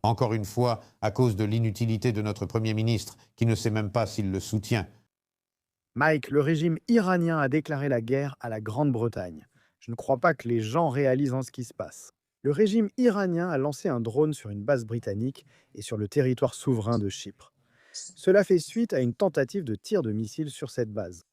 Encore une fois, à cause de l'inutilité de notre Premier ministre, qui ne sait même pas s'il le soutient. Mike, le régime iranien a déclaré la guerre à la Grande-Bretagne. Je ne crois pas que les gens réalisent ce qui se passe. Le régime iranien a lancé un drone sur une base britannique et sur le territoire souverain de Chypre. Cela fait suite à une tentative de tir de missiles sur cette base.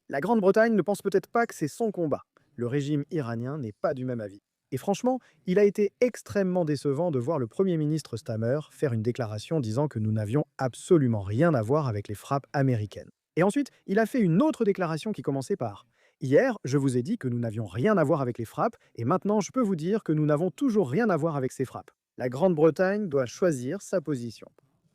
La Grande-Bretagne ne pense peut-être pas que c'est son combat. Le régime iranien n'est pas du même avis. Et franchement, il a été extrêmement décevant de voir le Premier ministre Stammer faire une déclaration disant que nous n'avions absolument rien à voir avec les frappes américaines. Et ensuite, il a fait une autre déclaration qui commençait par Hier, je vous ai dit que nous n'avions rien à voir avec les frappes, et maintenant je peux vous dire que nous n'avons toujours rien à voir avec ces frappes. La Grande-Bretagne doit choisir sa position.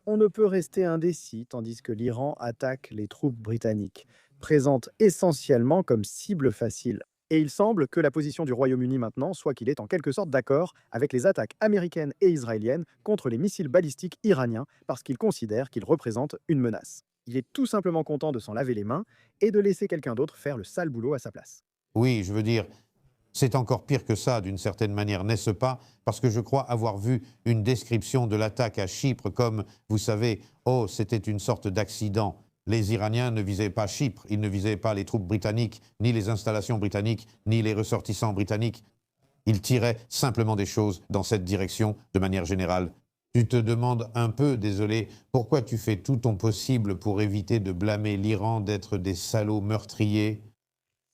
On ne peut rester indécis tandis que l'Iran attaque les troupes britanniques, présentes essentiellement comme cible facile. Et il semble que la position du Royaume-Uni maintenant soit qu'il est en quelque sorte d'accord avec les attaques américaines et israéliennes contre les missiles balistiques iraniens parce qu'il considère qu'ils représentent une menace. Il est tout simplement content de s'en laver les mains et de laisser quelqu'un d'autre faire le sale boulot à sa place. Oui, je veux dire, c'est encore pire que ça, d'une certaine manière, n'est-ce pas? Parce que je crois avoir vu une description de l'attaque à Chypre comme, vous savez, oh, c'était une sorte d'accident. Les Iraniens ne visaient pas Chypre, ils ne visaient pas les troupes britanniques, ni les installations britanniques, ni les ressortissants britanniques. Ils tiraient simplement des choses dans cette direction de manière générale. Tu te demandes un peu, désolé, pourquoi tu fais tout ton possible pour éviter de blâmer l'Iran d'être des salauds meurtriers?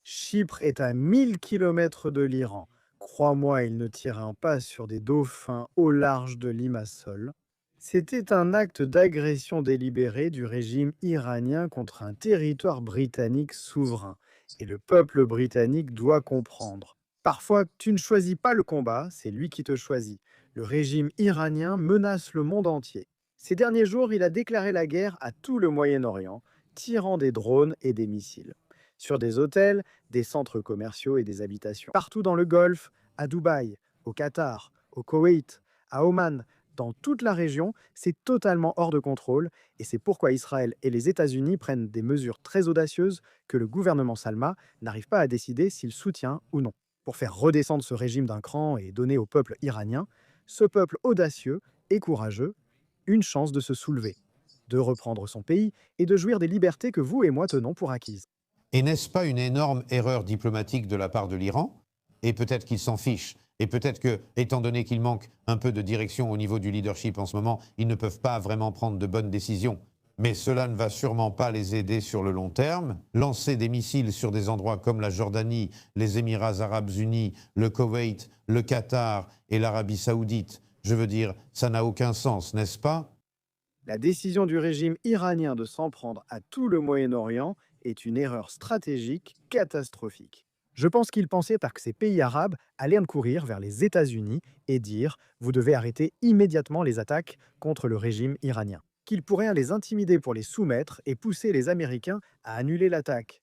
Chypre est à 1000 km de l'Iran. Crois-moi, il ne tire pas sur des dauphins au large de Limassol. C'était un acte d'agression délibérée du régime iranien contre un territoire britannique souverain. Et le peuple britannique doit comprendre. Parfois, tu ne choisis pas le combat, c'est lui qui te choisit. Le régime iranien menace le monde entier. Ces derniers jours, il a déclaré la guerre à tout le Moyen-Orient, tirant des drones et des missiles. Sur des hôtels, des centres commerciaux et des habitations. Partout dans le Golfe, à Dubaï, au Qatar, au Koweït, à Oman, dans toute la région, c'est totalement hors de contrôle et c'est pourquoi Israël et les États-Unis prennent des mesures très audacieuses que le gouvernement Salma n'arrive pas à décider s'il soutient ou non. Pour faire redescendre ce régime d'un cran et donner au peuple iranien, ce peuple audacieux et courageux, une chance de se soulever, de reprendre son pays et de jouir des libertés que vous et moi tenons pour acquises. Et n'est-ce pas une énorme erreur diplomatique de la part de l'Iran? Et peut-être qu'ils s'en fichent. Et peut-être que, étant donné qu'il manque un peu de direction au niveau du leadership en ce moment, ils ne peuvent pas vraiment prendre de bonnes décisions. Mais cela ne va sûrement pas les aider sur le long terme. Lancer des missiles sur des endroits comme la Jordanie, les Émirats arabes unis, le Koweït, le Qatar et l'Arabie saoudite, je veux dire, ça n'a aucun sens, n'est-ce pas? La décision du régime iranien de s'en prendre à tout le Moyen-Orient est une erreur stratégique catastrophique. Je pense qu'il pensait à que ces pays arabes allaient courir vers les États-Unis et dire vous devez arrêter immédiatement les attaques contre le régime iranien. Qu'il pourrait les intimider pour les soumettre et pousser les Américains à annuler l'attaque.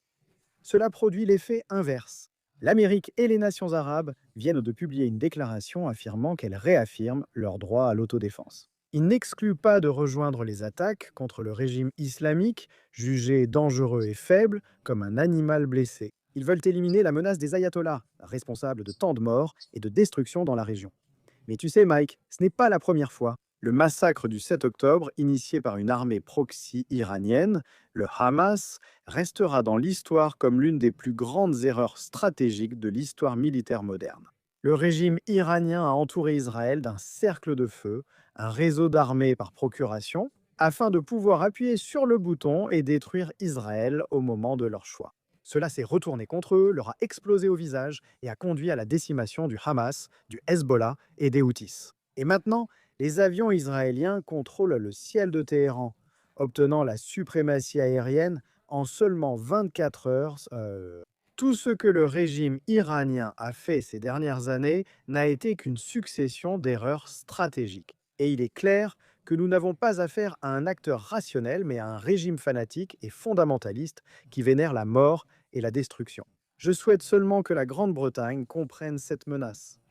Cela produit l'effet inverse. L'Amérique et les nations arabes viennent de publier une déclaration affirmant qu'elles réaffirment leur droit à l'autodéfense. Ils n'excluent pas de rejoindre les attaques contre le régime islamique, jugé dangereux et faible, comme un animal blessé. Ils veulent éliminer la menace des ayatollahs, responsables de tant de morts et de destruction dans la région. Mais tu sais, Mike, ce n'est pas la première fois. Le massacre du 7 octobre, initié par une armée proxy iranienne, le Hamas, restera dans l'histoire comme l'une des plus grandes erreurs stratégiques de l'histoire militaire moderne. Le régime iranien a entouré Israël d'un cercle de feu, un réseau d'armées par procuration, afin de pouvoir appuyer sur le bouton et détruire Israël au moment de leur choix. Cela s'est retourné contre eux, leur a explosé au visage et a conduit à la décimation du Hamas, du Hezbollah et des Houthis. Et maintenant, les avions israéliens contrôlent le ciel de Téhéran, obtenant la suprématie aérienne en seulement 24 heures. Tout ce que le régime iranien a fait ces dernières années n'a été qu'une succession d'erreurs stratégiques. Et il est clair que nous n'avons pas affaire à un acteur rationnel, mais à un régime fanatique et fondamentaliste qui vénère la mort et la destruction. Je souhaite seulement que la Grande-Bretagne comprenne cette menace.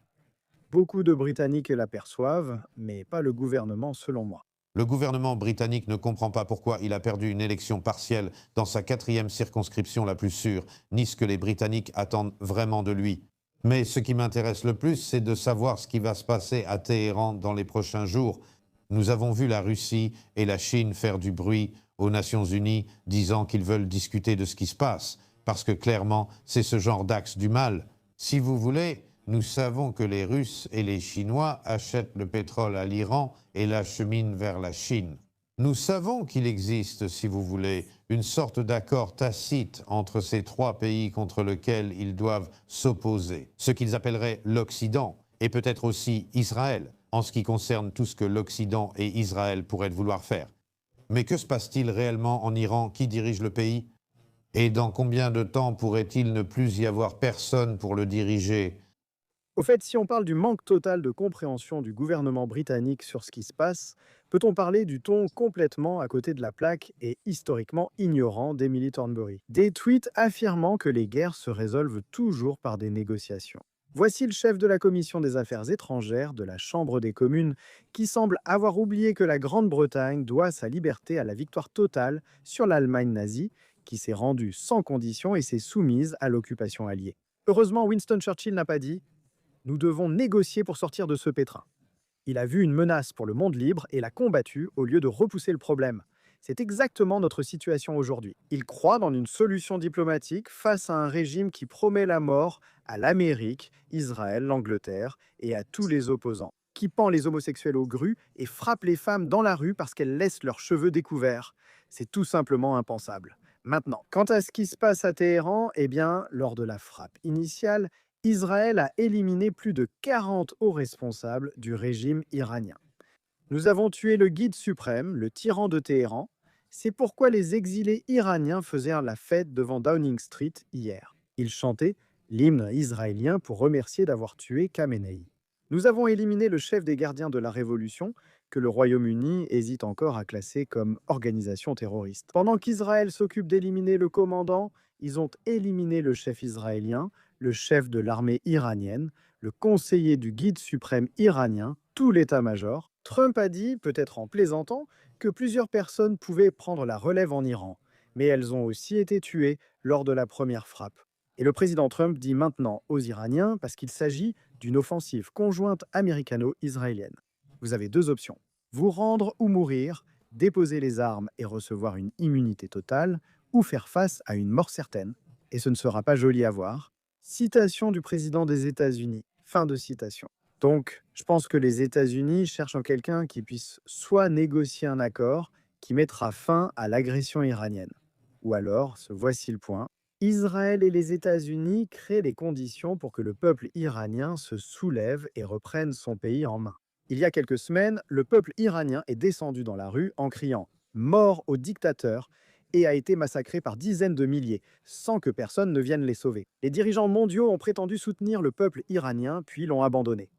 Beaucoup de Britanniques l'aperçoivent, mais pas le gouvernement selon moi. Le gouvernement britannique ne comprend pas pourquoi il a perdu une élection partielle dans sa 4e circonscription la plus sûre, ni ce que les Britanniques attendent vraiment de lui. Mais ce qui m'intéresse le plus, c'est de savoir ce qui va se passer à Téhéran dans les prochains jours. Nous avons vu la Russie et la Chine faire du bruit aux Nations Unies, disant qu'ils veulent discuter de ce qui se passe, parce que clairement, c'est ce genre d'axe du mal. Si vous voulez, nous savons que les Russes et les Chinois achètent le pétrole à l'Iran et l'acheminent vers la Chine. Nous savons qu'il existe, si vous voulez, une sorte d'accord tacite entre ces trois pays contre lesquels ils doivent s'opposer, ce qu'ils appelleraient l'Occident, et peut-être aussi Israël, en ce qui concerne tout ce que l'Occident et Israël pourraient vouloir faire. Mais que se passe-t-il réellement en Iran? Qui dirige le pays? Et dans combien de temps pourrait-il ne plus y avoir personne pour le diriger? Au fait, si on parle du manque total de compréhension du gouvernement britannique sur ce qui se passe, peut-on parler du ton complètement à côté de la plaque et historiquement ignorant d'Emily Thornberry? Des tweets affirmant que les guerres se résolvent toujours par des négociations. Voici le chef de la commission des affaires étrangères de la Chambre des communes qui semble avoir oublié que la Grande-Bretagne doit sa liberté à la victoire totale sur l'Allemagne nazie, qui s'est rendue sans condition et s'est soumise à l'occupation alliée. Heureusement, Winston Churchill n'a pas dit nous devons négocier pour sortir de ce pétrin. Il a vu une menace pour le monde libre et l'a combattue au lieu de repousser le problème. C'est exactement notre situation aujourd'hui. Il croit dans une solution diplomatique face à un régime qui promet la mort à l'Amérique, Israël, l'Angleterre et à tous les opposants, qui pend les homosexuels aux grues et frappe les femmes dans la rue parce qu'elles laissent leurs cheveux découverts. C'est tout simplement impensable. Maintenant, quant à ce qui se passe à Téhéran, eh bien, lors de la frappe initiale, Israël a éliminé plus de 40 hauts responsables du régime iranien. Nous avons tué le guide suprême, le tyran de Téhéran. C'est pourquoi les exilés iraniens faisaient la fête devant Downing Street hier. Ils chantaient l'hymne israélien pour remercier d'avoir tué Khamenei. Nous avons éliminé le chef des gardiens de la Révolution, que le Royaume-Uni hésite encore à classer comme organisation terroriste. Pendant qu'Israël s'occupe d'éliminer le commandant, ils ont éliminé le chef israélien, le chef de l'armée iranienne, le conseiller du guide suprême iranien, tout l'état-major. Trump a dit, peut-être en plaisantant, que plusieurs personnes pouvaient prendre la relève en Iran, mais elles ont aussi été tuées lors de la première frappe. Et le président Trump dit maintenant aux Iraniens parce qu'il s'agit d'une offensive conjointe américano-israélienne. Vous avez deux options. Vous rendre ou mourir, déposer les armes et recevoir une immunité totale, ou faire face à une mort certaine. Et ce ne sera pas joli à voir. Citation du président des États-Unis. Fin de citation. Donc, je pense que les États-Unis cherchent en quelqu'un qui puisse soit négocier un accord qui mettra fin à l'agression iranienne, ou alors, voici le point, Israël et les États-Unis créent les conditions pour que le peuple iranien se soulève et reprenne son pays en main. Il y a quelques semaines, le peuple iranien est descendu dans la rue en criant « Mort au dictateur » et a été massacré par dizaines de milliers, sans que personne ne vienne les sauver. Les dirigeants mondiaux ont prétendu soutenir le peuple iranien, puis l'ont abandonné.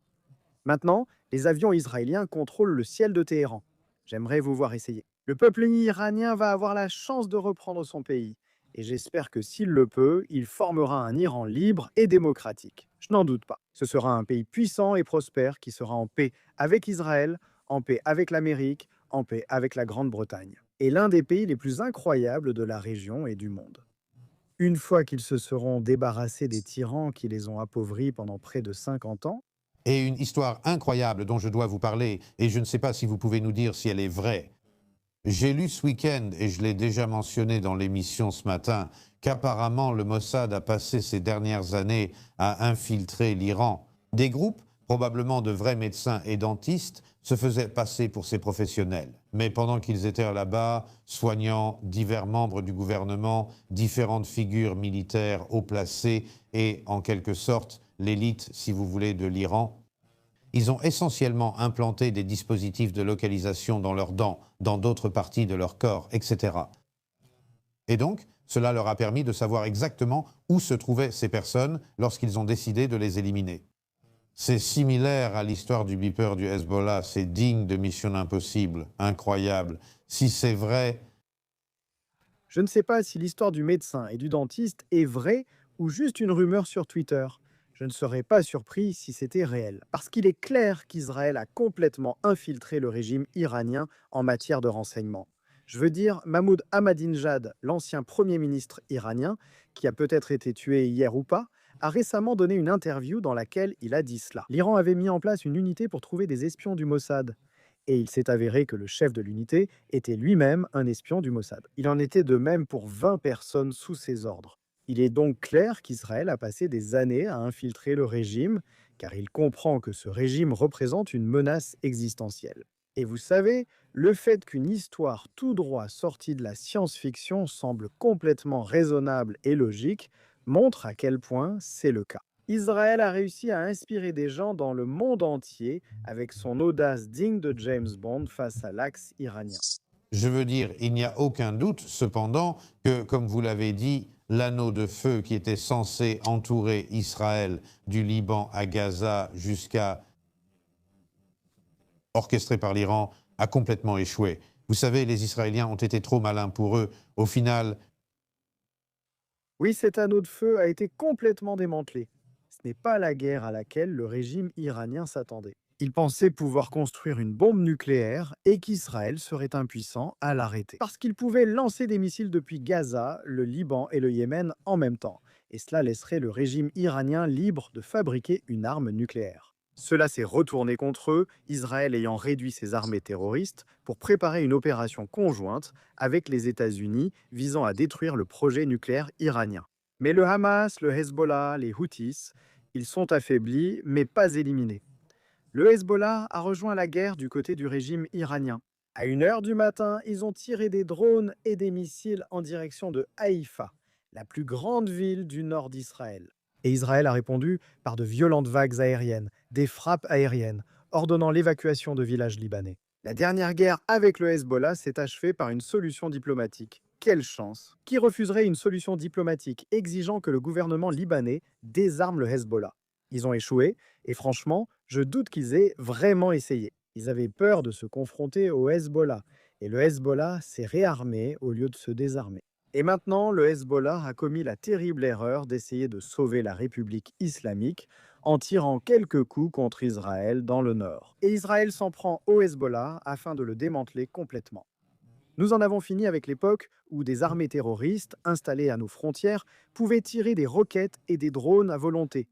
Maintenant, les avions israéliens contrôlent le ciel de Téhéran. J'aimerais vous voir essayer. Le peuple iranien va avoir la chance de reprendre son pays. Et j'espère que s'il le peut, il formera un Iran libre et démocratique. Je n'en doute pas. Ce sera un pays puissant et prospère qui sera en paix avec Israël, en paix avec l'Amérique, en paix avec la Grande-Bretagne. Et l'un des pays les plus incroyables de la région et du monde. Une fois qu'ils se seront débarrassés des tyrans qui les ont appauvris pendant près de 50 ans, Et une histoire incroyable dont je dois vous parler, et je ne sais pas si vous pouvez nous dire si elle est vraie. J'ai lu ce week-end, et je l'ai déjà mentionné dans l'émission ce matin, qu'apparemment le Mossad a passé ces dernières années à infiltrer l'Iran. Des groupes, probablement de vrais médecins et dentistes, se faisaient passer pour ces professionnels. Mais pendant qu'ils étaient là-bas, soignant divers membres du gouvernement, différentes figures militaires haut placées et, en quelque sorte, l'élite, si vous voulez, de l'Iran, ils ont essentiellement implanté des dispositifs de localisation dans leurs dents, dans d'autres parties de leur corps, etc. Et donc, cela leur a permis de savoir exactement où se trouvaient ces personnes lorsqu'ils ont décidé de les éliminer. C'est similaire à l'histoire du beeper du Hezbollah, c'est digne de Mission Impossible, incroyable. Si c'est vrai... je ne sais pas si l'histoire du médecin et du dentiste est vraie ou juste une rumeur sur Twitter. Je ne serais pas surpris si c'était réel, parce qu'il est clair qu'Israël a complètement infiltré le régime iranien en matière de renseignement. Je veux dire, Mahmoud Ahmadinejad, l'ancien Premier ministre iranien, qui a peut-être été tué hier ou pas, a récemment donné une interview dans laquelle il a dit cela. L'Iran avait mis en place une unité pour trouver des espions du Mossad. Et il s'est avéré que le chef de l'unité était lui-même un espion du Mossad. Il en était de même pour 20 personnes sous ses ordres. Il est donc clair qu'Israël a passé des années à infiltrer le régime, car il comprend que ce régime représente une menace existentielle. Et vous savez, le fait qu'une histoire tout droit sortie de la science-fiction semble complètement raisonnable et logique montre à quel point c'est le cas. Israël a réussi à inspirer des gens dans le monde entier avec son audace digne de James Bond face à l'axe iranien. Je veux dire, il n'y a aucun doute, cependant, que, comme vous l'avez dit, l'anneau de feu qui était censé entourer Israël du Liban à Gaza jusqu'à orchestré par l'Iran a complètement échoué. Vous savez, les Israéliens ont été trop malins pour eux. Au final, Oui, cet anneau de feu a été complètement démantelé. Ce n'est pas la guerre à laquelle le régime iranien s'attendait. Il pensait pouvoir construire une bombe nucléaire et qu'Israël serait impuissant à l'arrêter. Parce qu'il pouvait lancer des missiles depuis Gaza, le Liban et le Yémen en même temps. Et cela laisserait le régime iranien libre de fabriquer une arme nucléaire. Cela s'est retourné contre eux, Israël ayant réduit ses armées terroristes pour préparer une opération conjointe avec les États-Unis visant à détruire le projet nucléaire iranien. Mais le Hamas, le Hezbollah, les Houthis, ils sont affaiblis mais pas éliminés. Le Hezbollah a rejoint la guerre du côté du régime iranien. À 1 heure du matin, ils ont tiré des drones et des missiles en direction de Haïfa, la plus grande ville du nord d'Israël. Et Israël a répondu par de violentes vagues aériennes, des frappes aériennes, ordonnant l'évacuation de villages libanais. La dernière guerre avec le Hezbollah s'est achevée par une solution diplomatique. Quelle chance! Qui refuserait une solution diplomatique exigeant que le gouvernement libanais désarme le Hezbollah? Ils ont échoué, et franchement, je doute qu'ils aient vraiment essayé. Ils avaient peur de se confronter au Hezbollah, et le Hezbollah s'est réarmé au lieu de se désarmer. Et maintenant, le Hezbollah a commis la terrible erreur d'essayer de sauver la République islamique en tirant quelques coups contre Israël dans le nord. Et Israël s'en prend au Hezbollah afin de le démanteler complètement. Nous en avons fini avec l'époque où des armées terroristes installées à nos frontières pouvaient tirer des roquettes et des drones à volonté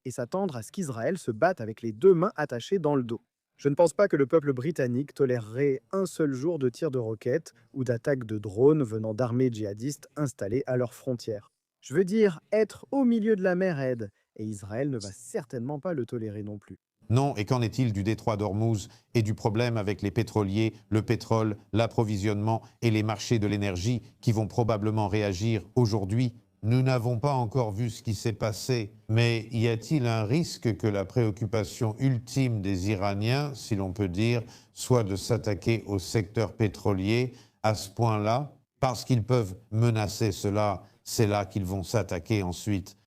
et s'attendre à ce qu'Israël se batte avec les 2 mains attachées dans le dos. Je ne pense pas que le peuple britannique tolérerait un seul jour de tir de roquettes ou d'attaques de drones venant d'armées djihadistes installées à leurs frontières. Je veux dire, être au milieu de la mer aide, et Israël ne va certainement pas le tolérer non plus. non, et qu'en est-il du détroit d'Ormuz et du problème avec les pétroliers, le pétrole, l'approvisionnement et les marchés de l'énergie qui vont probablement réagir aujourd'hui? Nous n'avons pas encore vu ce qui s'est passé, mais y a-t-il un risque que la préoccupation ultime des Iraniens, si l'on peut dire, soit de s'attaquer au secteur pétrolier à ce point-là? Parce qu'ils peuvent menacer cela, c'est là qu'ils vont s'attaquer ensuite.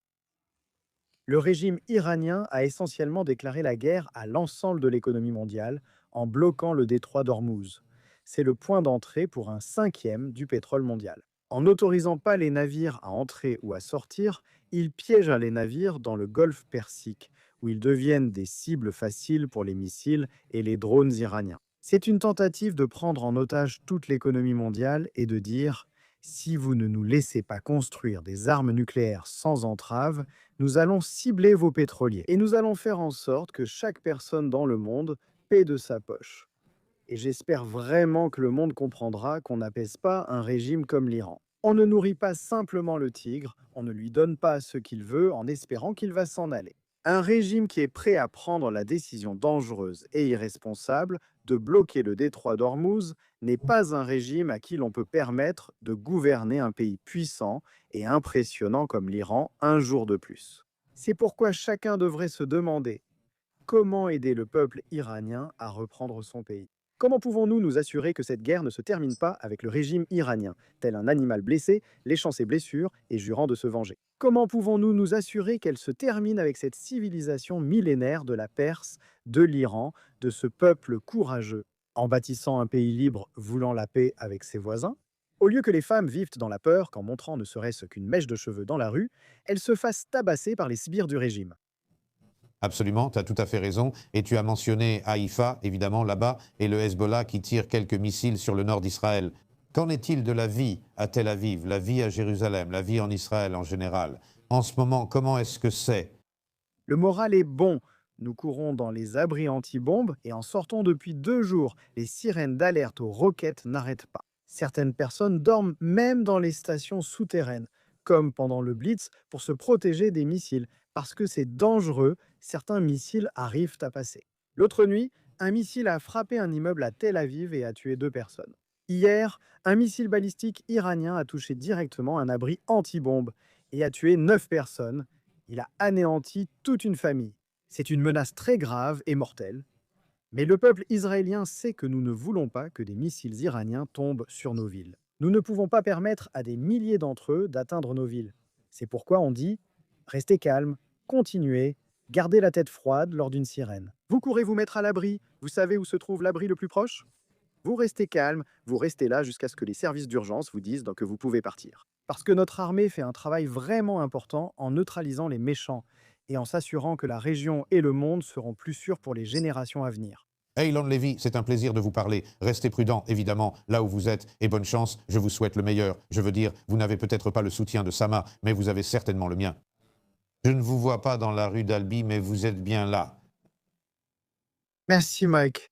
Le régime iranien a essentiellement déclaré la guerre à l'ensemble de l'économie mondiale en bloquant le détroit d'Ormuz. C'est le point d'entrée pour un cinquième du pétrole mondial. En n'autorisant pas les navires à entrer ou à sortir, il piège les navires dans le golfe Persique, où ils deviennent des cibles faciles pour les missiles et les drones iraniens. C'est une tentative de prendre en otage toute l'économie mondiale et de dire si vous ne nous laissez pas construire des armes nucléaires sans entrave, nous allons cibler vos pétroliers et nous allons faire en sorte que chaque personne dans le monde paie de sa poche. Et j'espère vraiment que le monde comprendra qu'on n'apaise pas un régime comme l'Iran. On ne nourrit pas simplement le tigre, on ne lui donne pas ce qu'il veut en espérant qu'il va s'en aller. Un régime qui est prêt à prendre la décision dangereuse et irresponsable de bloquer le détroit d'Ormuz n'est pas un régime à qui l'on peut permettre de gouverner un pays puissant et impressionnant comme l'Iran un jour de plus. C'est pourquoi chacun devrait se demander comment aider le peuple iranien à reprendre son pays. Comment pouvons-nous nous assurer que cette guerre ne se termine pas avec le régime iranien, tel un animal blessé, léchant ses blessures et jurant de se venger? Comment pouvons-nous nous assurer qu'elle se termine avec cette civilisation millénaire de la Perse, de l'Iran, de ce peuple courageux, en bâtissant un pays libre voulant la paix avec ses voisins? Au lieu que les femmes vivent dans la peur qu'en montrant ne serait-ce qu'une mèche de cheveux dans la rue, elles se fassent tabasser par les sbires du régime. Absolument, tu as tout à fait raison. Et tu as mentionné Haïfa, évidemment, là-bas, et le Hezbollah qui tire quelques missiles sur le nord d'Israël. Qu'en est-il de la vie à Tel Aviv, la vie à Jérusalem, la vie en Israël en général? En ce moment, comment est-ce que c'est? Le moral est bon. Nous courons dans les abris anti-bombes et en sortons depuis 2 jours. Les sirènes d'alerte aux roquettes n'arrêtent pas. Certaines personnes dorment même dans les stations souterraines, comme pendant le Blitz, pour se protéger des missiles, parce que c'est dangereux, certains missiles arrivent à passer. L'autre nuit, un missile a frappé un immeuble à Tel Aviv et a tué 2 personnes. Hier, un missile balistique iranien a touché directement un abri anti-bombe et a tué 9 personnes. Il a anéanti toute une famille. C'est une menace très grave et mortelle. Mais le peuple israélien sait que nous ne voulons pas que des missiles iraniens tombent sur nos villes. Nous ne pouvons pas permettre à des milliers d'entre eux d'atteindre nos villes. C'est pourquoi on dit restez calme, continuez, gardez la tête froide lors d'une sirène. Vous courez vous mettre à l'abri. Vous savez où se trouve l'abri le plus proche? Vous restez calme, vous restez là jusqu'à ce que les services d'urgence vous disent que vous pouvez partir. Parce que notre armée fait un travail vraiment important en neutralisant les méchants et en s'assurant que la région et le monde seront plus sûrs pour les générations à venir. Eylon Levy, c'est un plaisir de vous parler. Restez prudent, évidemment, là où vous êtes, et bonne chance, je vous souhaite le meilleur. Je veux dire, vous n'avez peut-être pas le soutien de Sama, mais vous avez certainement le mien. Je ne vous vois pas dans la rue d'Albi, mais vous êtes bien là. Merci Mike.